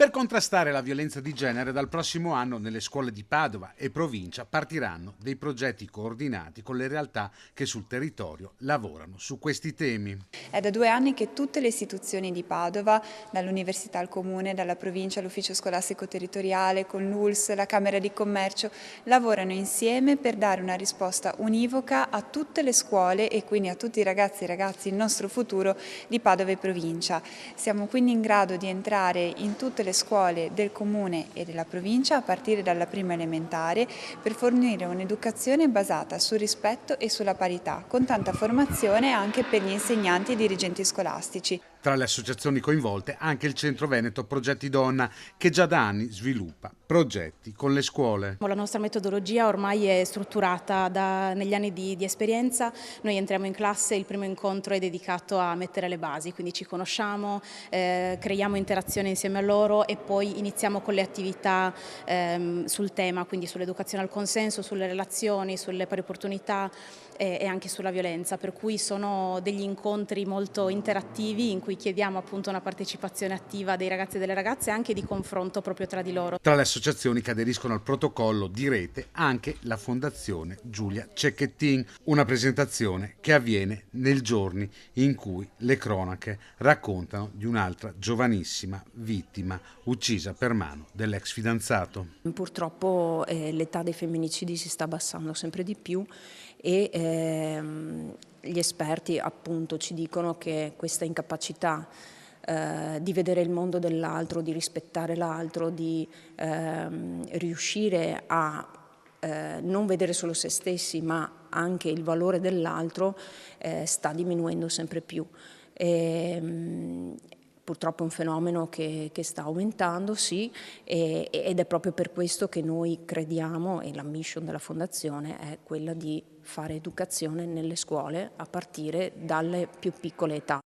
Per contrastare la violenza di genere, dal prossimo anno nelle scuole di Padova e provincia partiranno dei progetti coordinati con le realtà che sul territorio lavorano su questi temi. È da 2 anni che tutte le istituzioni di Padova, dall'Università al Comune, dalla Provincia all'Ufficio Scolastico Territoriale, con l'ULSS, la Camera di Commercio, lavorano insieme per dare una risposta univoca a tutte le scuole e quindi a tutti i ragazzi e ragazzi, il nostro futuro di Padova e provincia. Siamo quindi in grado di entrare in tutte le scuole del Comune e della provincia a partire dalla prima elementare per fornire un'educazione basata sul rispetto e sulla parità, con tanta formazione anche per gli insegnanti e dirigenti scolastici. Tra le associazioni coinvolte anche il Centro Veneto Progetti Donna, che già da anni sviluppa progetti con le scuole. La nostra metodologia ormai è strutturata negli anni di esperienza. Noi entriamo in classe, il primo incontro è dedicato a mettere le basi, quindi ci conosciamo, creiamo interazione insieme a loro e poi iniziamo con le attività sul tema, quindi sull'educazione al consenso, sulle relazioni, sulle pari opportunità e anche sulla violenza, per cui sono degli incontri molto interattivi in cui chiediamo appunto una partecipazione attiva dei ragazzi e delle ragazze e anche di confronto proprio tra di loro. Tra le associazioni che aderiscono al protocollo di rete anche la Fondazione Giulia Cecchettin, una presentazione che avviene nei giorni in cui le cronache raccontano di un'altra giovanissima vittima uccisa per mano dell'ex fidanzato. Purtroppo l'età dei femminicidi si sta abbassando sempre di più e gli esperti appunto ci dicono che questa incapacità di vedere il mondo dell'altro, di rispettare l'altro, di riuscire a non vedere solo se stessi ma anche il valore dell'altro sta diminuendo sempre più. Purtroppo è un fenomeno che sta aumentando, sì, ed è proprio per questo che noi crediamo, e la mission della Fondazione è quella di fare educazione nelle scuole a partire dalle più piccole età.